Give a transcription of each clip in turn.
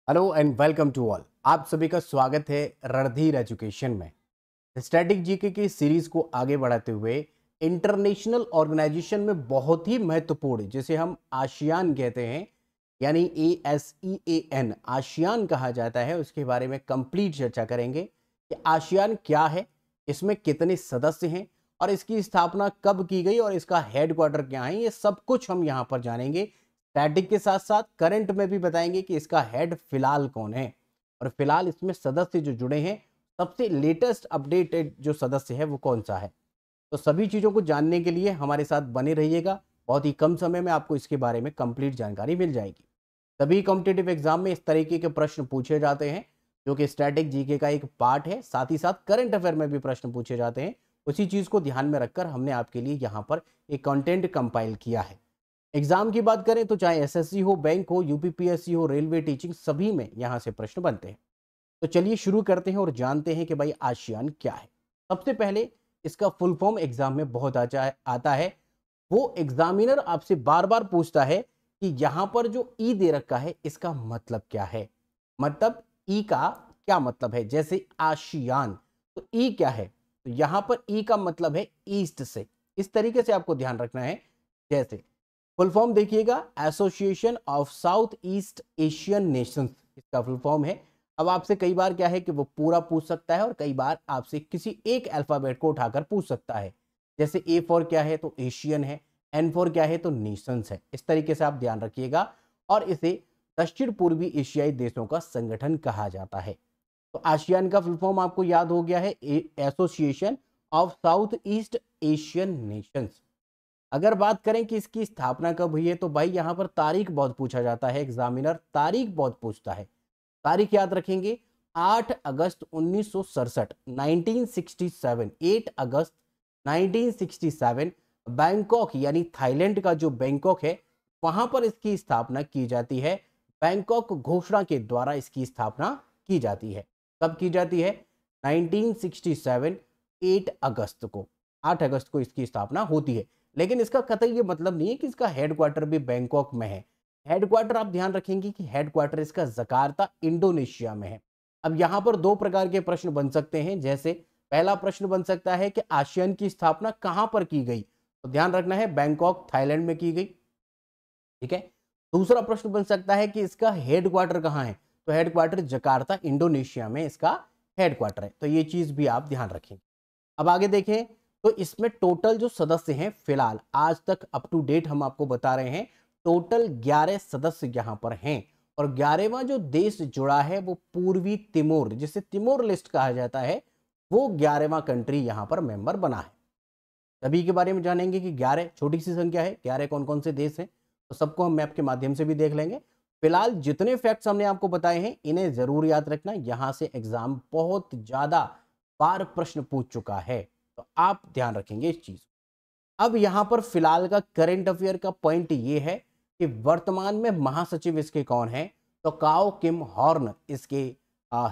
Hello and welcome to all. आप सभी का स्वागत है रणधीर एजुकेशन में। स्टैटिक जीके की सीरीज को आगे बढ़ाते हुए इंटरनेशनल ऑर्गेनाइजेशन में बहुत ही महत्वपूर्ण, जिसे हम आशियान कहते हैं, यानी ASEAN आशियान कहा जाता है, उसके बारे में कंप्लीट चर्चा करेंगे कि आशियान क्या है, इसमें कितने सदस्य हैं और इसकी स्थापना कब की गई और इसका हेडक्वार्टर क्या है। ये सब कुछ हम यहाँ पर जानेंगे। स्टैटिक के साथ साथ करंट में भी बताएंगे कि इसका हेड फिलहाल कौन है और फिलहाल इसमें सदस्य जो जुड़े हैं, सबसे लेटेस्ट अपडेटेड जो सदस्य है वो कौन सा है। तो सभी चीज़ों को जानने के लिए हमारे साथ बने रहिएगा। बहुत ही कम समय में आपको इसके बारे में कंप्लीट जानकारी मिल जाएगी। सभी कॉम्पिटिटिव एग्जाम में इस तरीके के प्रश्न पूछे जाते हैं, जो कि स्टैटिक जीके का एक पार्ट है। साथ ही साथ करंट अफेयर में भी प्रश्न पूछे जाते हैं। उसी चीज़ को ध्यान में रखकर हमने आपके लिए यहाँ पर एक कंटेंट कंपाइल किया है। एग्जाम की बात करें तो चाहे एसएससी हो, बैंक हो, यूपीपीएससी हो, रेलवे टीचिंग, सभी में यहाँ से प्रश्न बनते हैं। तो चलिए शुरू करते हैं और जानते हैं कि भाई आशियान क्या है। सबसे पहले इसका फुल फॉर्म एग्जाम में बहुत आता है। वो एग्जामिनर आपसे बार बार पूछता है कि यहाँ पर जो ई दे रखा है इसका मतलब क्या है। मतलब ई का क्या मतलब है, जैसे आशियान, तो ई क्या है, तो यहाँ पर ई का मतलब है ईस्ट से। इस तरीके से आपको ध्यान रखना है। जैसे फुल फॉर्म देखिएगा, association of south east Asian Nations इसका फुल फॉर्म है। अब आपसे कई बार क्या है कि वो पूरा पूछ सकता है और कई बार आपसे किसी एक अल्फाबेट को उठाकर पूछ सकता है। जैसे ए फॉर क्या है तो एशियन है, एन फॉर क्या है तो नेशंस है। इस तरीके से आप ध्यान रखिएगा और इसे दक्षिण पूर्वी एशियाई देशों का संगठन कहा जाता है। तो आसियान का फुल फॉर्म आपको याद हो गया है, association of south east Asian Nations. अगर बात करें कि इसकी स्थापना कब हुई है, तो भाई यहाँ पर तारीख बहुत पूछा जाता है। एग्जामिनर तारीख बहुत पूछता है। तारीख याद रखेंगे, 8 अगस्त 1967, 1967, 8 अगस्त 1967, बैंकॉक यानी थाईलैंड का जो बैंकॉक है, वहां पर इसकी स्थापना की जाती है। बैंकॉक घोषणा के द्वारा इसकी स्थापना की जाती है। कब की जाती है? 1967, 8 अगस्त को, 8 अगस्त को इसकी स्थापना होती है। लेकिन इसका कतई ये मतलब नहीं है कि इसका हेडक्वार्टर भी बैंकॉक में है। हेडक्वार्टर आप ध्यान रखेंगे कि हेडक्वार्टर इसका जकार्ता इंडोनेशिया में है। अब यहाँ पर दो प्रकार के प्रश्न बन सकते हैं। जैसे पहला प्रश्न बन सकता है कि आसियान की स्थापना कहाँ पर की गई, तो ध्यान रखना है बैंकॉक थाईलैंड में की गई। ठीक है। दूसरा प्रश्न बन सकता है कि इसका हेडक्वार्टर कहाँ है, तो हेडक्वार्टर जकार्ता इंडोनेशिया में इसका हेडक्वार्टर है। तो ये चीज भी आप ध्यान रखेंगे। अब आगे देखें तो इसमें टोटल जो सदस्य हैं, फिलहाल आज तक अप टू डेट हम आपको बता रहे हैं, टोटल 11 सदस्य यहां पर हैं। और 11वां जो देश जुड़ा है वो पूर्वी तिमोर, जिसे तिमोर लिस्ट कहा जाता है, वो 11वां कंट्री यहां पर मेंबर बना है। सभी के बारे में जानेंगे कि 11 छोटी सी संख्या है, 11 कौन कौन से देश हैं, तो सबको हम मैप के माध्यम से भी देख लेंगे। फिलहाल जितने फैक्ट्स हमने आपको बताए हैं इन्हें जरूर याद रखना, यहां से एग्जाम बहुत ज्यादा बार प्रश्न पूछ चुका है, तो आप ध्यान रखेंगे इस चीज। अब यहां पर फिलहाल का करंट अफेयर का पॉइंट ये है कि वर्तमान में महासचिव इसके कौन है, तो काओ किम हॉर्न इसके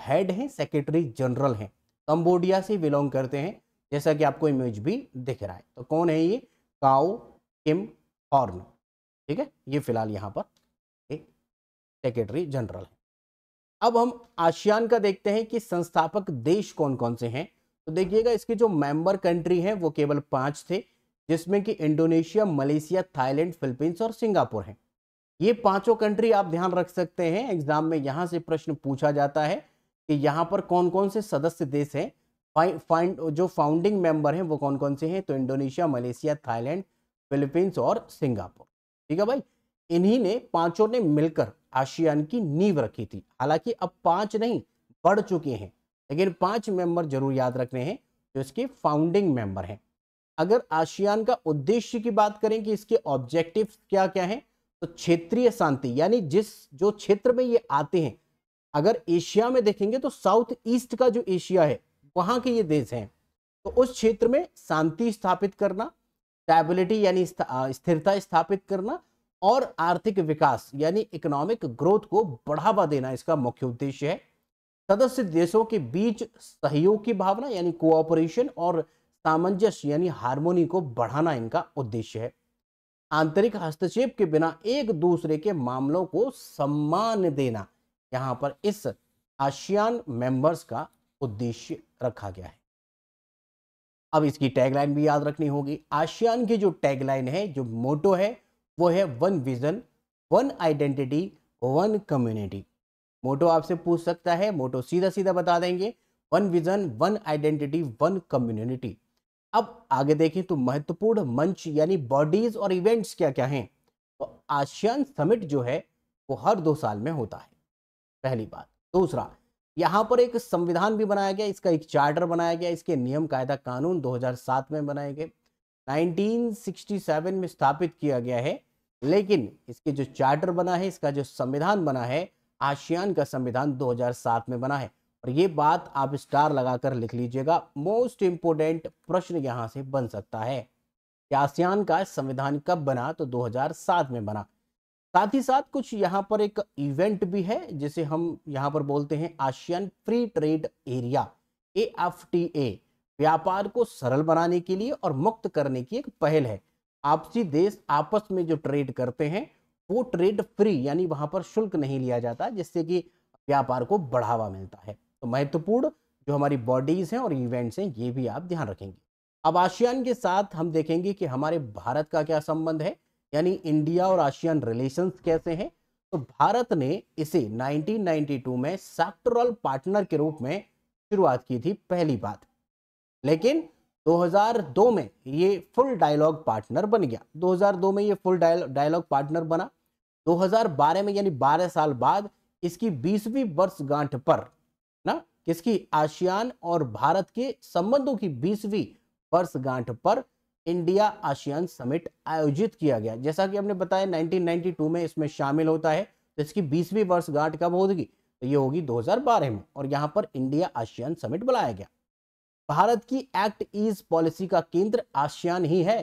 हेड हैं, सेक्रेटरी जनरल हैं, कंबोडिया से बिलोंग करते हैं, जैसा कि आपको इमेज भी दिख रहा है। तो कौन है ये? काओ किम हॉर्न। ठीक है, ये फिलहाल यहां पर एक सेक्रेटरी जनरल है। अब हम आसियान का देखते हैं कि संस्थापक देश कौन कौन से हैं। तो देखिएगा इसके जो मेंबर कंट्री हैं वो केवल 5 थे, जिसमें कि इंडोनेशिया, मलेशिया, थाईलैंड, फिलीपींस और सिंगापुर हैं। ये पांचों कंट्री आप ध्यान रख सकते हैं। एग्जाम में यहां से प्रश्न पूछा जाता है कि यहां पर कौन कौन से सदस्य देश हैं, जो फाउंडिंग मेंबर हैं वो कौन कौन से हैं, तो इंडोनेशिया, मलेशिया, थाईलैंड, फिलीपींस और सिंगापुर। ठीक है भाई, इन्हीं ने पांचों ने मिलकर आसियान की नींव रखी थी। हालांकि अब 5 नहीं, बढ़ चुके हैं, लेकिन 5 मेंबर जरूर याद रखने हैं जो इसके फाउंडिंग मेंबर हैं। अगर आसियान का उद्देश्य की बात करें कि इसके ऑब्जेक्टिव्स क्या क्या हैं, तो क्षेत्रीय शांति, यानी जिस जो क्षेत्र में ये आते हैं, अगर एशिया में देखेंगे तो साउथ ईस्ट का जो एशिया है वहां के ये देश हैं, तो उस क्षेत्र में शांति स्थापित करना, स्टेबिलिटी यानी स्थिरता स्थापित करना और आर्थिक विकास यानी इकोनॉमिक ग्रोथ को बढ़ावा देना इसका मुख्य उद्देश्य है। सदस्य देशों के बीच सहयोग की भावना यानी कोऑपरेशन और सामंजस्य यानी हार्मोनी को बढ़ाना इनका उद्देश्य है। आंतरिक हस्तक्षेप के बिना एक दूसरे के मामलों को सम्मान देना, यहाँ पर इस आसियान मेंबर्स का उद्देश्य रखा गया है। अब इसकी टैगलाइन भी याद रखनी होगी। आसियान की जो टैगलाइन है, जो मोटो है, वो है one vision, one identity, one community. Motto आपसे पूछ सकता है, मोटो सीधा सीधा बता देंगे, one vision, one identity, one community. अब आगे देखें तो महत्वपूर्ण मंच यानी बॉडीज और इवेंट्स क्या क्या हैं। तो आसियान समिट जो है वो हर 2 साल में होता है, पहली बात। दूसरा, यहाँ पर एक संविधान भी बनाया गया, इसका एक चार्टर बनाया गया, इसके नियम कायदा कानून 2007 में बनाए गए, 1967 में स्थापित किया गया है। लेकिन इसके जो चार्टर बना है, इसका जो संविधान बना है, आसियान का संविधान 2007 में बना है। और ये बात आप स्टार लगाकर लिख लीजिएगा, मोस्ट इंपोर्टेंट प्रश्न यहाँ से बन सकता है कि आसियान का संविधान कब बना, तो 2007 में बना। साथ ही साथ कुछ यहाँ पर एक इवेंट भी है जिसे हम यहाँ पर बोलते हैं ASEAN free trade area, AFTA। व्यापार को सरल बनाने के लिए और मुक्त करने की एक पहल है। आपसी देश आपस में जो ट्रेड करते हैं वो ट्रेड फ्री, यानी वहां पर शुल्क नहीं लिया जाता, जिससे कि व्यापार को बढ़ावा मिलता है। तो महत्वपूर्ण जो हमारी बॉडीज हैं और इवेंट्स हैं, ये भी आप ध्यान रखेंगे। अब आसियान के साथ हम देखेंगे कि हमारे भारत का क्या संबंध है, यानी इंडिया और आसियान रिलेशंस कैसे हैं। तो भारत ने इसे 1992 में सेक्टरल पार्टनर के रूप में शुरुआत की थी, पहली बात। लेकिन 2002 में ये फुल डायलॉग पार्टनर बन गया। 2002 में ये फुल डायलॉग पार्टनर बना। 2012 में, यानी 12 साल बाद, इसकी 20वीं वर्षगांठ पर ना, किसकी, आसियान और भारत के संबंधों की 20वीं वर्षगांठ पर इंडिया आसियान समिट आयोजित किया गया। जैसा कि हमने बताया 1992 में इसमें शामिल होता है, तो इसकी 20वीं वर्षगांठ कब होगी, तो ये होगी 2012 में, और यहाँ पर इंडिया आसियान समिट बुलाया गया। भारत की एक्ट ईस्ट पॉलिसी का केंद्र आसियान ही है।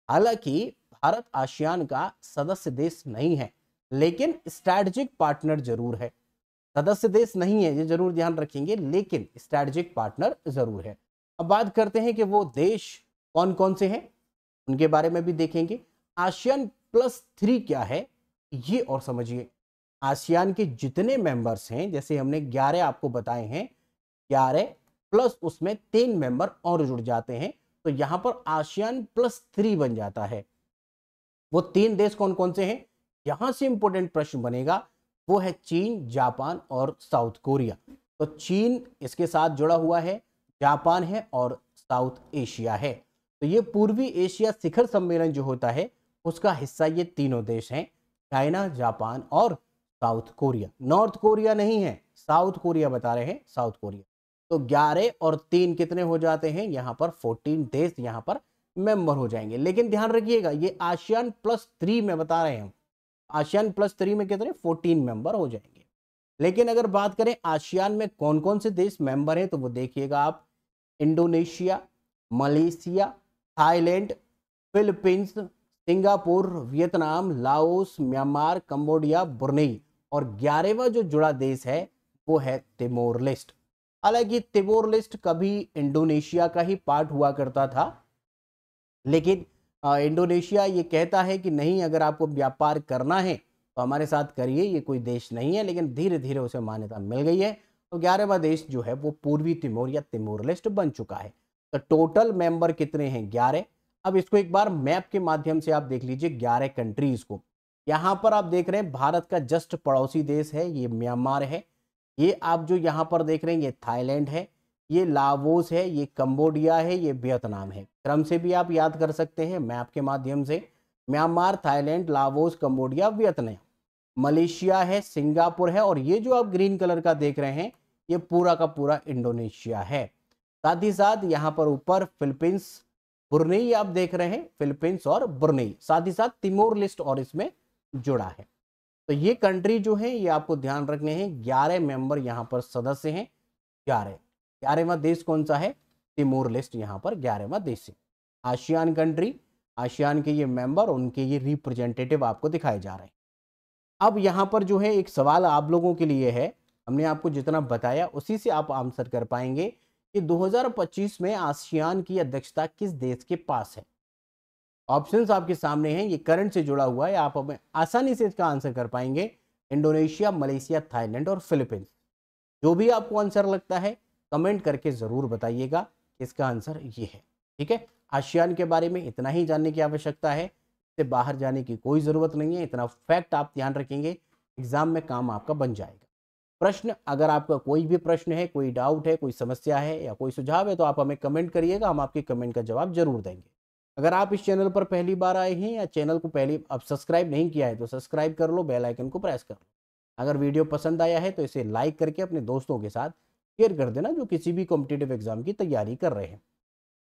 हालांकि भारत आसियान का सदस्य देश नहीं है, लेकिन स्ट्रैटेजिक पार्टनर जरूर है। सदस्य देश नहीं है, ये जरूर ध्यान रखेंगे, लेकिन स्ट्रैटेजिक पार्टनर जरूर है। अब बात करते हैं कि वो देश कौन कौन से हैं, उनके बारे में भी देखेंगे। आसियान प्लस 3 क्या है, ये और समझिए। आसियान के जितने मेंबर्स हैं, जैसे हमने 11 आपको बताए हैं, 11 प्लस उसमें 3 मेंबर और जुड़ जाते हैं, तो यहां पर आसियान प्लस 3 बन जाता है। वो 3 देश कौन कौन से हैं, यहां से इंपॉर्टेंट प्रश्न बनेगा, वो है चीन, जापान और साउथ कोरिया। तो चीन इसके साथ जुड़ा हुआ है, जापान है और साउथ एशिया है। तो ये पूर्वी एशिया शिखर सम्मेलन जो होता है उसका हिस्सा ये तीनों देश हैं, चाइना, जापान और साउथ कोरिया। नॉर्थ कोरिया नहीं है, साउथ कोरिया बता रहे हैं, साउथ कोरिया। तो 11 और 3 कितने हो जाते हैं, यहाँ पर 14 देश यहाँ पर मेंबर हो जाएंगे। लेकिन ध्यान रखिएगा, ये आसियान प्लस 3 में बता रहे हैं हम, आसियान प्लस 3 में कितने, 14 मेंबर हो जाएंगे। लेकिन अगर बात करें आसियान में कौन कौन से देश मेंबर हैं, तो वो देखिएगा आप, Indonesia, Malaysia, Thailand, Philippines, Singapore, Vietnam, Laos, Myanmar, Cambodia, Brunei, और 11वां जो जुड़ा देश है वो है तिमोर लेस्ट। हालांकि तिमोर लेस्ट कभी इंडोनेशिया का ही पार्ट हुआ करता था, लेकिन इंडोनेशिया ये कहता है कि नहीं, अगर आपको व्यापार करना है तो हमारे साथ करिए, ये कोई देश नहीं है। लेकिन धीरे धीरे उसे मान्यता मिल गई है, तो 11वां देश जो है वो पूर्वी तिमोर या तिमोर लेस्ट बन चुका है। तो टोटल मेंबर कितने हैं, 11। अब इसको एक बार मैप के माध्यम से आप देख लीजिए 11 कंट्रीज को। यहाँ पर आप देख रहे हैं भारत का जस्ट पड़ोसी देश है, ये म्यांमार है। ये आप जो यहाँ पर देख रहे हैं ये थाईलैंड है, ये लाओस है, ये कंबोडिया है, ये वियतनाम है। क्रम से भी आप याद कर सकते हैं मैप के माध्यम से, Myanmar, Thailand, Laos, Cambodia, Vietnam, Malaysia है, सिंगापुर है, और ये जो आप ग्रीन कलर का देख रहे हैं ये पूरा का पूरा इंडोनेशिया है। साथ ही साथ यहाँ पर ऊपर फिलीपींस, ब्रुनेई आप देख रहे हैं, फिलीपींस और ब्रुनेई, साथ ही साथ तिमोर लेस्ट और इसमें जुड़ा है। तो ये कंट्री जो है ये आपको ध्यान रखने हैं, 11 मेंबर यहाँ पर सदस्य हैं, 11वां देश कौन सा है, तिमोर लेस्ट यहाँ पर 11वां देश है। आसियान कंट्री, आसियान के ये मेंबर, उनके ये रिप्रेजेंटेटिव आपको दिखाए जा रहे हैं। अब यहाँ पर जो है एक सवाल आप लोगों के लिए है, हमने आपको जितना बताया उसी से आप आंसर कर पाएंगे कि 2025 में आसियान की अध्यक्षता किस देश के पास है। ऑप्शंस आपके सामने हैं, ये करंट से जुड़ा हुआ है, आप हमें आसानी से इसका आंसर कर पाएंगे। इंडोनेशिया, मलेशिया, थाईलैंड और फिलीपींस। जो भी आपको आंसर लगता है कमेंट करके ज़रूर बताइएगा। इसका आंसर ये है। ठीक है, आसियान के बारे में इतना ही जानने की आवश्यकता है, इससे बाहर जाने की कोई ज़रूरत नहीं है। इतना फैक्ट आप ध्यान रखेंगे, एग्जाम में काम आपका बन जाएगा। प्रश्न, अगर आपका कोई भी प्रश्न है, कोई डाउट है, कोई समस्या है या कोई सुझाव है तो आप हमें कमेंट करिएगा, हम आपके कमेंट का जवाब जरूर देंगे। अगर आप इस चैनल पर पहली बार आए हैं या चैनल को पहले अब सब्सक्राइब नहीं किया है तो सब्सक्राइब कर लो, बेल आइकन को प्रेस कर लो। अगर वीडियो पसंद आया है तो इसे लाइक करके अपने दोस्तों के साथ शेयर कर देना जो किसी भी कॉम्पिटिटिव एग्जाम की तैयारी कर रहे हैं।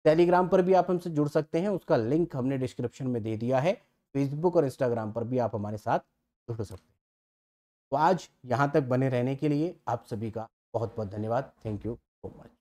टेलीग्राम पर भी आप हमसे जुड़ सकते हैं, उसका लिंक हमने डिस्क्रिप्शन में दे दिया है। फेसबुक और इंस्टाग्राम पर भी आप हमारे साथ जुड़ सकते हैं। तो आज यहाँ तक बने रहने के लिए आप सभी का बहुत बहुत धन्यवाद। Thank you so much.